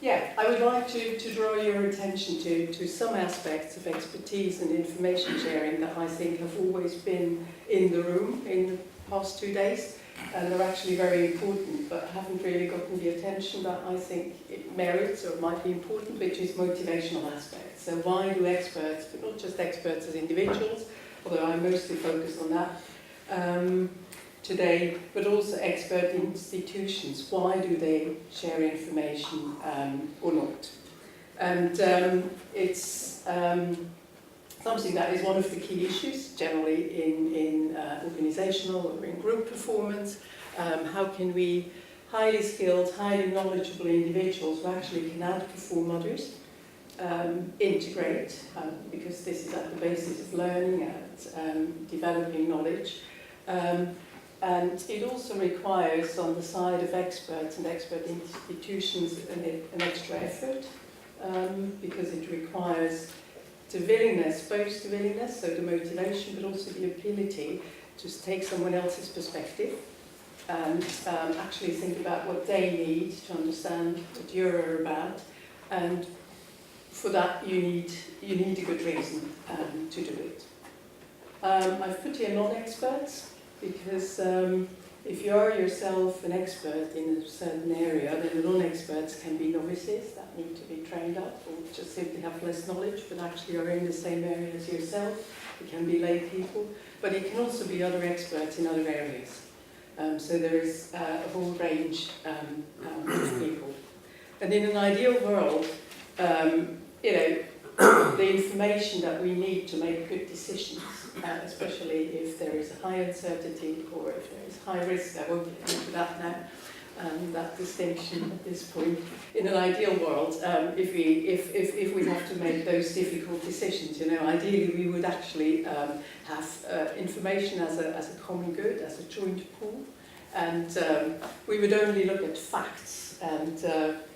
Yeah, I would like to draw your attention to some aspects of expertise and information sharing that I think have always been in the room in the past 2 days, and they're actually very important, but haven't really gotten the attention that I think it merits or might be important, which is motivational aspects. So why do experts, but not just experts as individuals, although I'm mostly focused on that, today, but also expert institutions. Why do they share information or not? And it's something that is one of the key issues generally in organizational or in group performance. How can we highly skilled, highly knowledgeable individuals who actually can outperform others integrate, because this is at the basis of learning and developing knowledge. And it also requires, on the side of experts and expert institutions, an extra effort, because it requires the willingness, both the willingness, so the motivation, but also the ability to take someone else's perspective and actually think about what they need to understand what you're about. And for that, you need a good reason to do it. I've put here non-experts, because if you are yourself an expert in a certain area, then the non-experts can be novices that need to be trained up, or just simply have less knowledge, but actually are in the same area as yourself. It can be lay people, but it can also be other experts in other areas. So there is a whole range of people. And in an ideal world, the information that we need to make good decisions, especially if there is a high uncertainty or if there is high risk, I won't get into that now, that distinction at this point. In an ideal world, if we have to make those difficult decisions, ideally we would actually have information as a common good, as a joint pool, and we would only look at facts and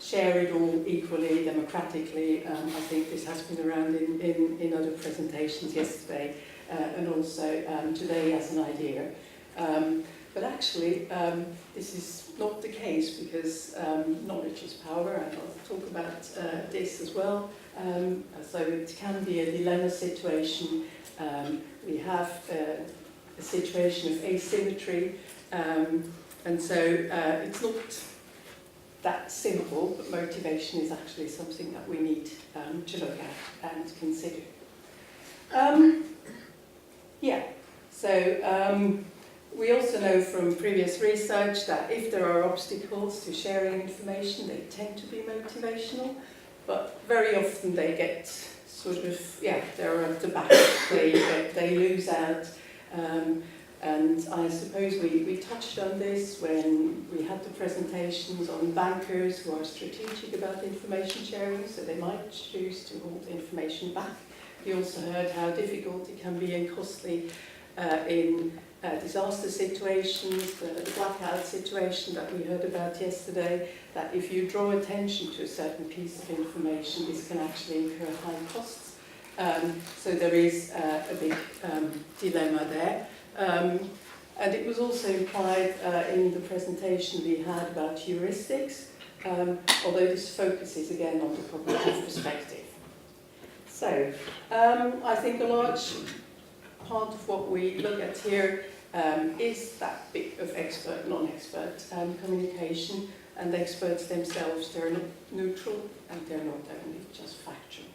share it all equally, democratically. I think this has been around in other presentations yesterday and also today as an idea. But actually, this is not the case, because knowledge is power, and I'll talk about this as well. So it can be a dilemma situation. We have a situation of asymmetry, and so it's not that simple, but motivation is actually something that we need to look at and consider. We also know from previous research that if there are obstacles to sharing information, they tend to be motivational, but very often they get sort of, they're at the back, they lose out. And I suppose we touched on this when we had the presentations on bankers who are strategic about information sharing, so they might choose to hold information back. We also heard how difficult it can be and costly in disaster situations, the blackout situation that we heard about yesterday, that if you draw attention to a certain piece of information, this can actually incur high costs. So there is a big dilemma there. And it was also implied in the presentation we had about heuristics, although this focuses again on the cognitive perspective. So I think a large part of what we look at here is that bit of expert, non-expert communication, and the experts themselves, they're not neutral and they're not only just factual.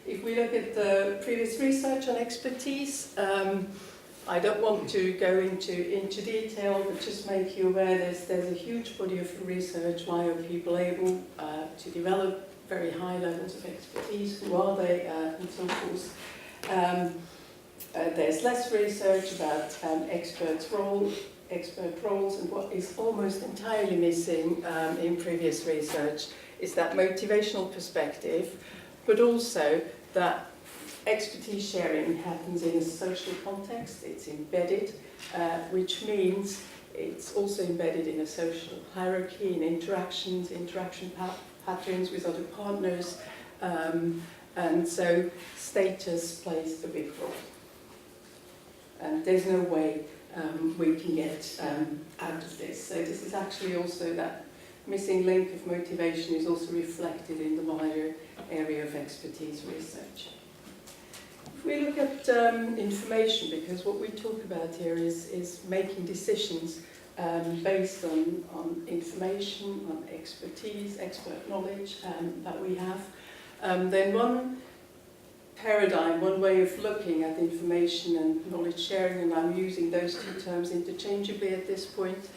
If we look at the previous research on expertise, I don't want to go into detail, but just make you aware there's a huge body of research. Why are people able to develop very high levels of expertise? Who are they? And so forth. There's less research about expert roles, and what is almost entirely missing in previous research is that motivational perspective, but also that expertise sharing happens in a social context. It's embedded, which means it's also embedded in a social hierarchy, in interaction patterns with other partners, and so status plays a big role. And there's no way we can get out of this. So this is actually also that missing link of motivation is also reflected in the wider area of expertise research. If we look at information, because what we talk about here is making decisions based on information, on expertise, expert knowledge that we have, then one paradigm, one way of looking at information and knowledge sharing, and I'm using those two terms interchangeably at this point,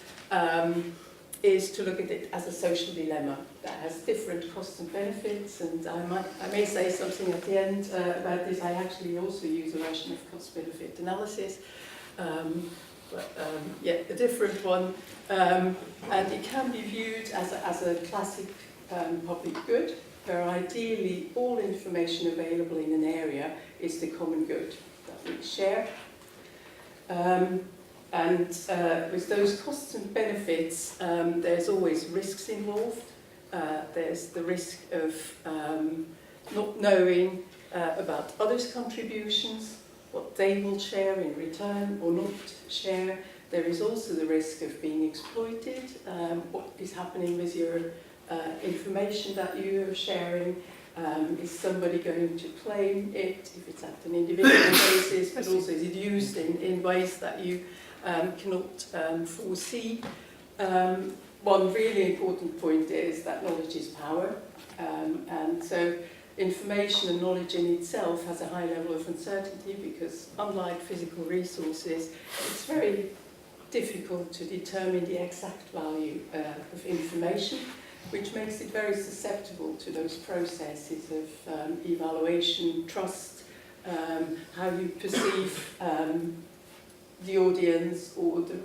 is to look at it as a social dilemma that has different costs and benefits. And I may say something at the end about this. I actually also use a version of cost-benefit analysis, yeah, a different one. And it can be viewed as a classic public good, where ideally all information available in an area is the common good that we share. And with those costs and benefits, there's always risks involved. There's the risk of not knowing about others' contributions, what they will share in return or not share. There is also the risk of being exploited, what is happening with your information that you are sharing. Is somebody going to claim it, if it's at an individual basis, but also is it used in ways that you cannot foresee. One really important point is that knowledge is power, and so information and knowledge in itself has a high level of uncertainty, because unlike physical resources, it's very difficult to determine the exact value of information, which makes it very susceptible to those processes of evaluation, trust, how you perceive the audience or the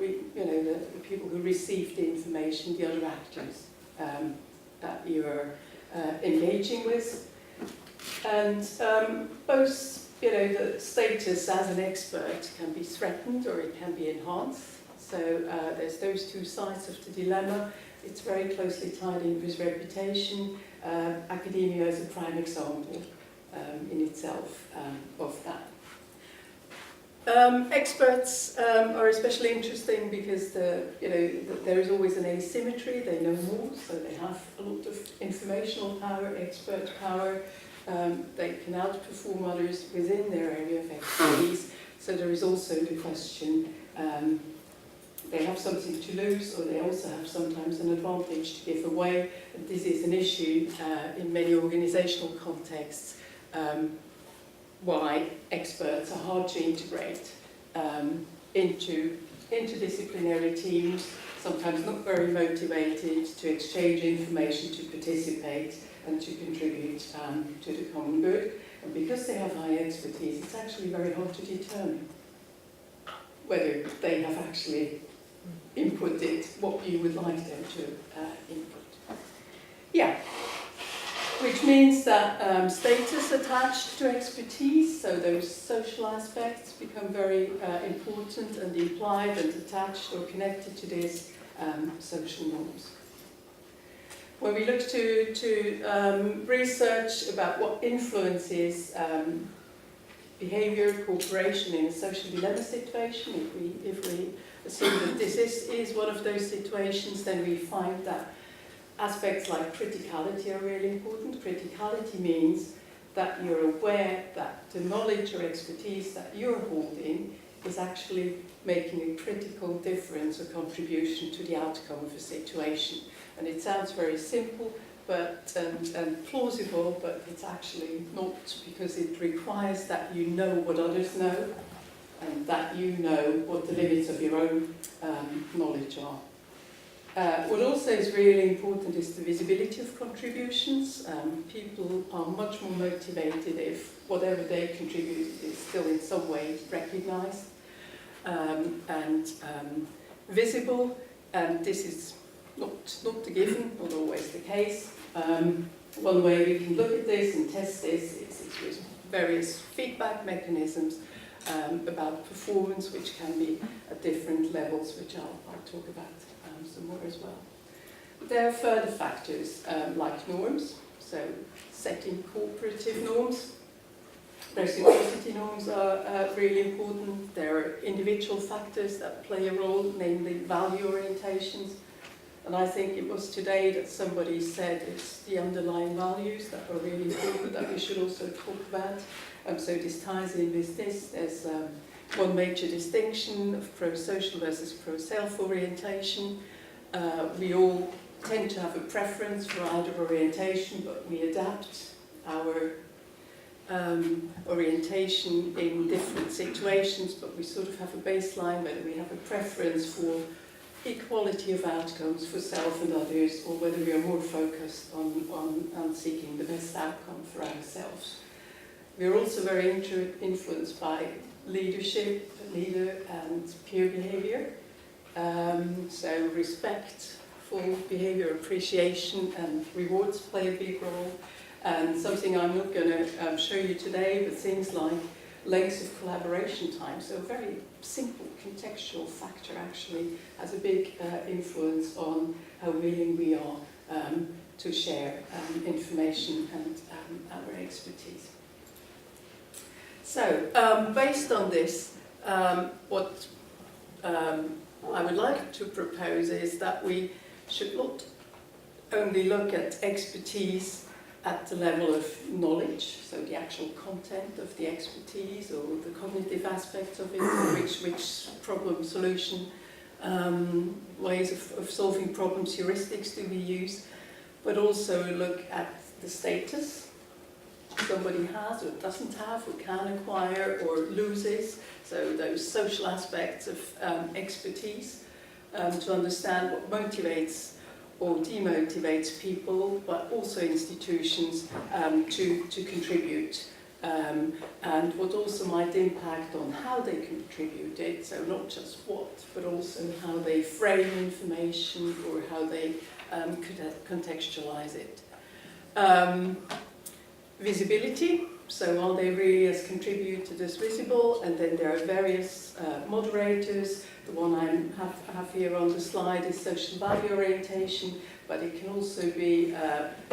people who receive the information, the other actors that you're engaging with. And both, the status as an expert can be threatened or it can be enhanced. So there's those two sides of the dilemma. It's very closely tied in with reputation. Academia is a prime example in itself of that. Experts are especially interesting because there is always an asymmetry. They know more, so they have a lot of informational power, expert power. They can outperform others within their area of expertise. So there is also the question, they have something to lose, or they also have sometimes an advantage to give away. And this is an issue in many organisational contexts, why experts are hard to integrate into interdisciplinary teams, sometimes not very motivated to exchange information, to participate and to contribute to the common good. And because they have high expertise, it's actually very hard to determine whether they have actually inputted what you would like them to input. Yeah. Which means that status attached to expertise, so those social aspects become very important and implied and attached or connected to these social norms. When we look to research about what influences behaviour, cooperation in a social dilemma situation, if we assume that this is one of those situations, then we find that aspects like criticality are really important. Criticality means that you're aware that the knowledge or expertise that you're holding is actually making a critical difference or contribution to the outcome of a situation. And it sounds very simple and plausible, but it's actually not, because it requires that you know what others know and that you know what the limits of your own knowledge are. What also is really important is the visibility of contributions. People are much more motivated if whatever they contribute is still in some way recognised and visible. And this is not a given, not always the case. One way we can look at this and test this is with various feedback mechanisms about performance, which can be at different levels, which I'll talk about some more as well. But there are further factors like norms, so setting cooperative norms. Reciprocity norms are really important. There are individual factors that play a role, namely value orientations. And I think it was today that somebody said it's the underlying values that are really important that we should also talk about. So this ties in with this. There's one major distinction of pro-social versus pro-self orientation. We all tend to have a preference for either orientation, but we adapt our orientation in different situations, but we sort of have a baseline whether we have a preference for equality of outcomes for self and others, or whether we are more focused on seeking the best outcome for ourselves. We are also very influenced by leadership, leader and peer behaviour. So respectful behaviour, appreciation and rewards play a big role. And something I'm not going to show you today, but things like lengths of collaboration time. So a very simple contextual factor actually has a big influence on how willing we are to share information and our expertise. So based on this, what I would like to propose is that we should not only look at expertise at the level of knowledge, so the actual content of the expertise or the cognitive aspects of it, which problem solution, ways of solving problems, heuristics do we use, but also look at the status somebody has or doesn't have, or can acquire or loses, so those social aspects of expertise, to understand what motivates or demotivates people, but also institutions to contribute, and what also might impact on how they contribute it, so not just what, but also how they frame information or how they contextualize it. Visibility, so are they really as contributed as visible? And then there are various moderators. The one I have here on the slide is social value orientation, but it can also be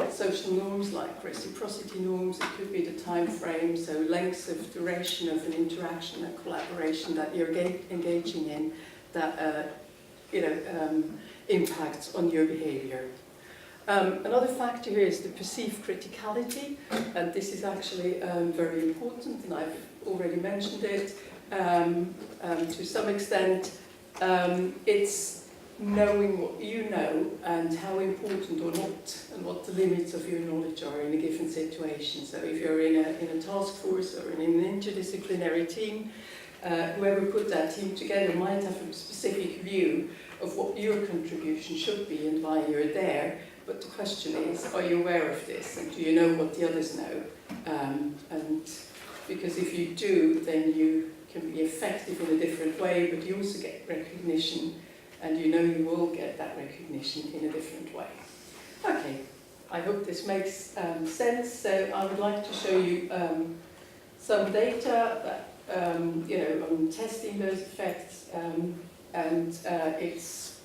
social norms like reciprocity norms. It could be the time frame, so lengths of duration of an interaction and collaboration that you're engaging in that impacts on your behaviour. Another factor here is the perceived criticality, and this is actually very important, and I've already mentioned it to some extent. It's knowing what you know and how important or not, and what the limits of your knowledge are in a given situation. So if you're in a task force or in an interdisciplinary team, whoever put that team together might have a specific view of what your contribution should be and why you're there. But the question is, are you aware of this, and do you know what the others know? And because if you do, then you can be effective in a different way, but you also get recognition, and you know you will get that recognition in a different way. Okay, I hope this makes sense. So I would like to show you some data that, on testing those effects, and it's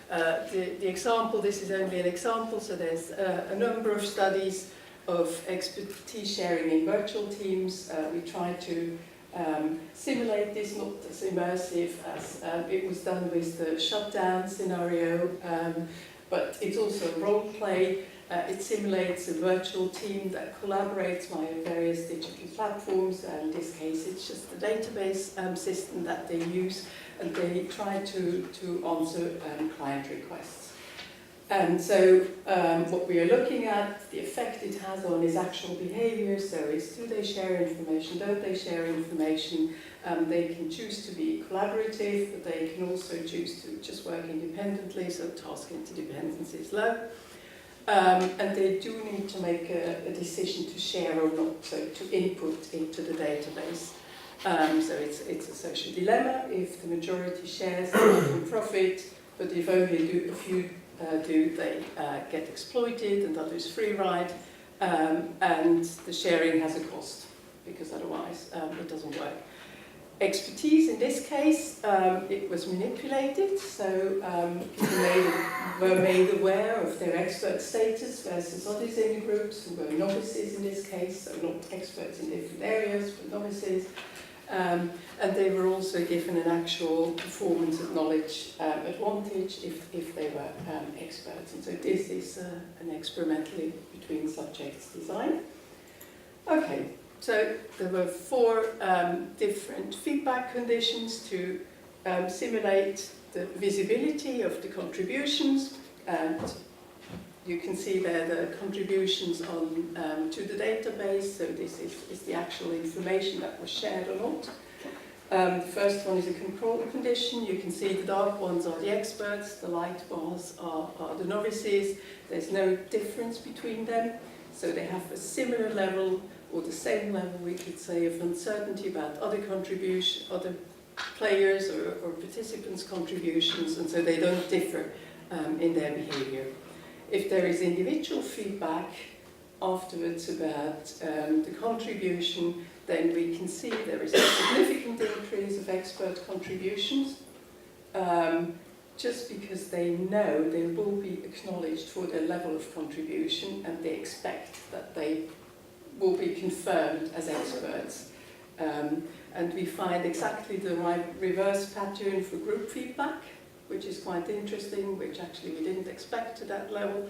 the example. This is only an example, so there's a number of studies of expertise sharing in virtual teams. We try to simulate this, not as immersive as it was done with the shutdown scenario, but it's also a role play. It simulates a virtual team that collaborates via various digital platforms. In this case, it's just the database system that they use, and they try to answer client requests. And so what we are looking at, the effect it has on is actual behaviour. So is, do they share information, don't they share information? They can choose to be collaborative, but they can also choose to just work independently, so task interdependence is low. And they do need to make a decision to share or not, so to input into the database. So it's a social dilemma. If the majority shares, they can profit, but if only a few do, they get exploited and others free ride, and the sharing has a cost, because otherwise it doesn't work. Expertise, in this case, it was manipulated, so people were made aware of their expert status versus others in the groups who were novices in this case, so not experts in different areas, but novices. And they were also given an actual performance and knowledge advantage if they were experts. And so this is an experimentally between subjects design. Okay, so there were 4 different feedback conditions to simulate the visibility of the contributions, and you can see there the contributions on to the database. So this is the actual information that was shared or not. The first one is a control condition. You can see the dark ones are the experts, the light bars are the novices. There's no difference between them, so they have a similar level or the same level, we could say, of uncertainty about other players or participants' contributions, and so they don't differ in their behavior. If there is individual feedback afterwards about the contribution, then we can see there is a significant increase of expert contributions, just because they know they will be acknowledged for their level of contribution, and they expect that they will be confirmed as experts. And we find exactly the reverse pattern for group feedback, which is quite interesting, which actually we didn't expect to that level.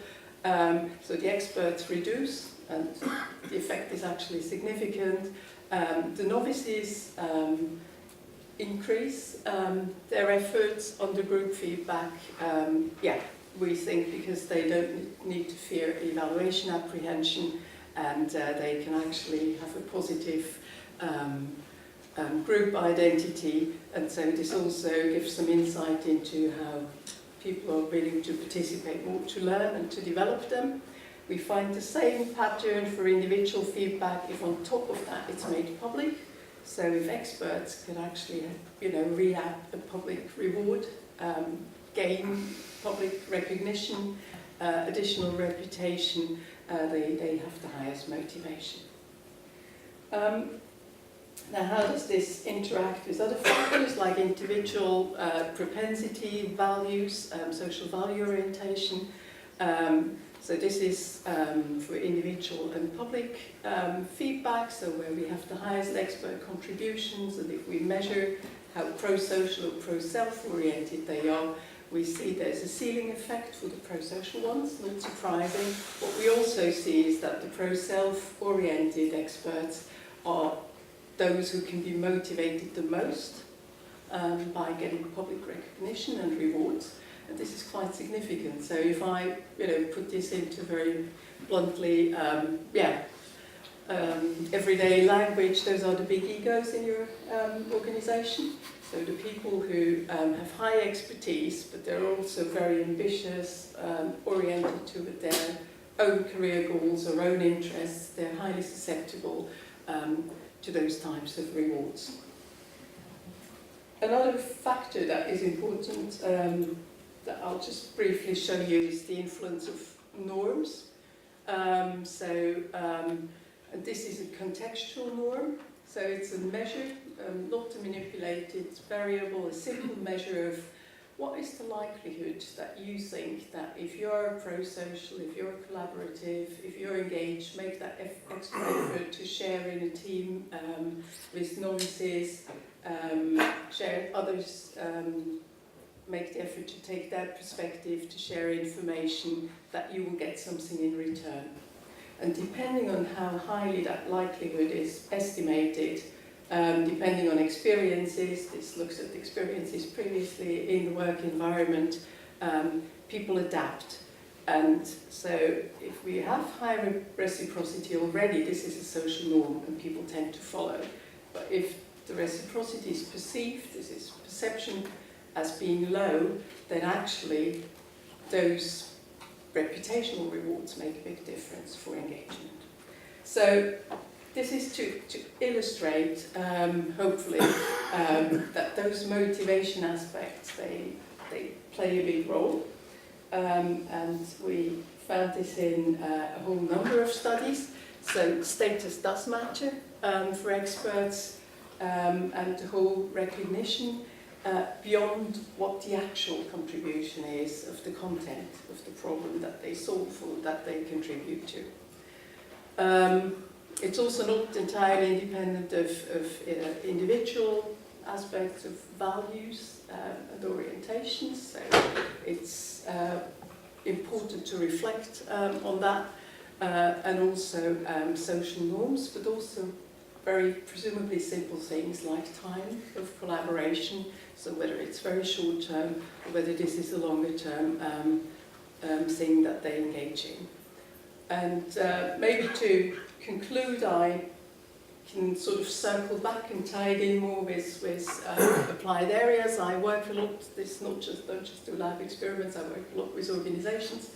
So the experts reduce, and the effect is actually significant. The novices increase their efforts on the group feedback. We think because they don't need to fear evaluation apprehension, and they can actually have a positive group identity, and so this also gives some insight into how people are willing to participate more, to learn and to develop them. We find the same pattern for individual feedback if on top of that it's made public. So if experts can actually, re-add a public reward, gain public recognition, additional reputation, they have the highest motivation. Now, how does this interact with other factors like individual propensity, values, social value orientation? So this is for individual and public feedback, so where we have the highest expert contributions, and if we measure how pro-social or pro-self oriented they are, we see there's a ceiling effect for the pro-social ones, not surprising. What we also see is that the pro-self oriented experts are those who can be motivated the most by getting public recognition and rewards. And this is quite significant. So if I, put this into very bluntly, everyday language, those are the big egos in your organisation. So the people who have high expertise, but they're also very ambitious, oriented to their own career goals or own interests. They're highly susceptible to those types of rewards. Another factor that is important that I'll just briefly show you is the influence of norms. And this is a contextual norm, so it's a measure, not a manipulated variable, a simple measure of what is the likelihood that you think that if you're pro-social, if you're collaborative, if you're engaged, make that extra effort to share in a team with novices, share others, make the effort to take their perspective, to share information, that you will get something in return. And depending on how highly that likelihood is estimated, depending on experiences, this looks at experiences previously in the work environment, people adapt. And so if we have high reciprocity already, this is a social norm and people tend to follow. But if the reciprocity is perceived, this is perception, as being low, then actually those reputational rewards make a big difference for engagement. So this is to illustrate, hopefully, that those motivation aspects, they play a big role. And we found this in a whole number of studies. So status does matter for experts, and the whole recognition beyond what the actual contribution is of the content of the problem that they solve or that they contribute to. It's also not entirely independent of individual aspects of values and orientations, so it's important to reflect on that, and also social norms, but also very presumably simple things like time of collaboration, so whether it's very short term or whether this is a longer term thing that they engage in. And maybe to conclude, I can sort of circle back and tie it in more with applied areas. I work a lot, don't just do lab experiments, I work a lot with organizations,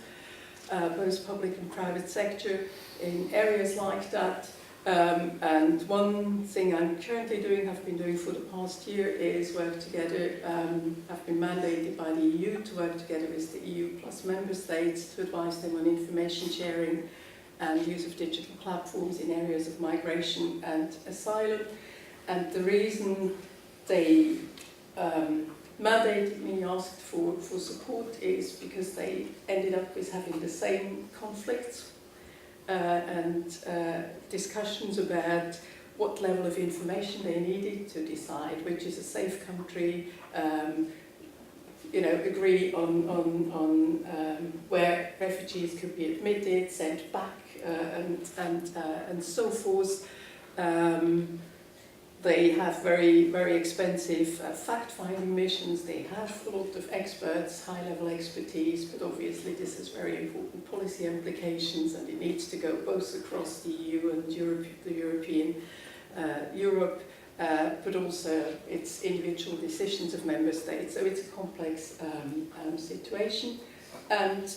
both public and private sector, in areas like that. And one thing I'm currently doing, have been doing for the past year, is work together, have been mandated by the EU to work together with the EU plus member states to advise them on information sharing and use of digital platforms in areas of migration and asylum. And the reason they mandated me, asked for support, is because they ended up with having the same conflicts and discussions about what level of information they needed to decide which is a safe country, agree on where refugees could be admitted, sent back, and so forth. They have very, very expensive fact-finding missions. They have a lot of experts, high-level expertise, but obviously this has very important policy implications, and it needs to go both across the EU and Europe, but also it's individual decisions of member states. So it's a complex situation. And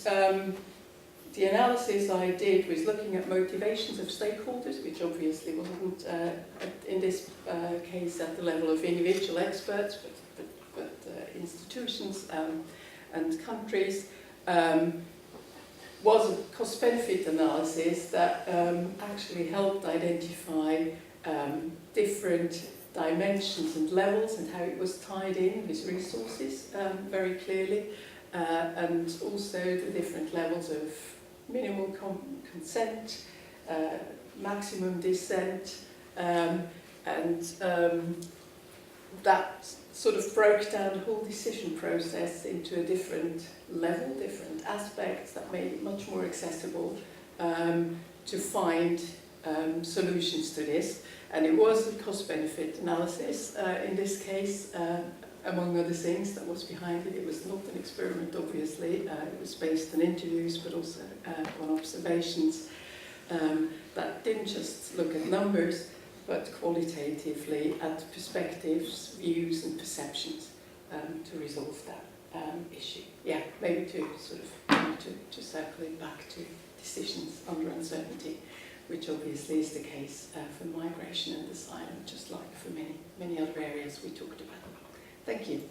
the analysis I did was looking at motivations of stakeholders, which obviously wasn't in this case at the level of individual experts, but institutions and countries. Was a cost-benefit analysis that actually helped identify different dimensions and levels and how it was tied in with resources very clearly, and also the different levels of minimal consent, maximum dissent, and that sort of broke down the whole decision process into a different level, different aspects that made it much more accessible to find solutions to this. And it was a cost-benefit analysis in this case, among other things that was behind it. It was not an experiment, obviously. It was based on interviews, but also on observations that didn't just look at numbers, but qualitatively at perspectives, views and perceptions to resolve that issue. Yeah, maybe to sort of to circle it back to decisions under uncertainty, which obviously is the case for migration and asylum, just like for many other areas we talked about. Thank you.